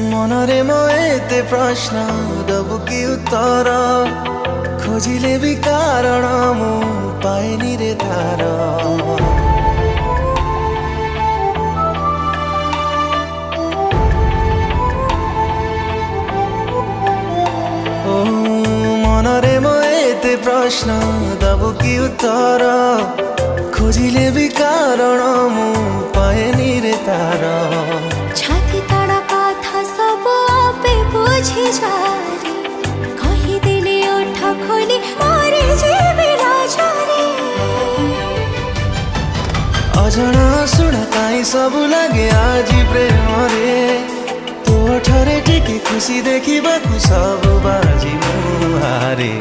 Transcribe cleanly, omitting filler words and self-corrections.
मनरे म एते प्रश्न दबु कि उत्तर खोजिले भी कारण मु पाएनी रे तार ओ मनरे म एते प्रश्न दबु कि उत्तर खोजिले भी कारण मु पाएनी रे तार छाती तड़ा कथा सब आपे बुझी जारी कही दिले ओठ खोली मारे जीवी लाचारी अजଣା सुना काई सब लगे आज प्रेम रे तो ठरे टिके खुशी देखी बाकु सब बाजी मुहारे।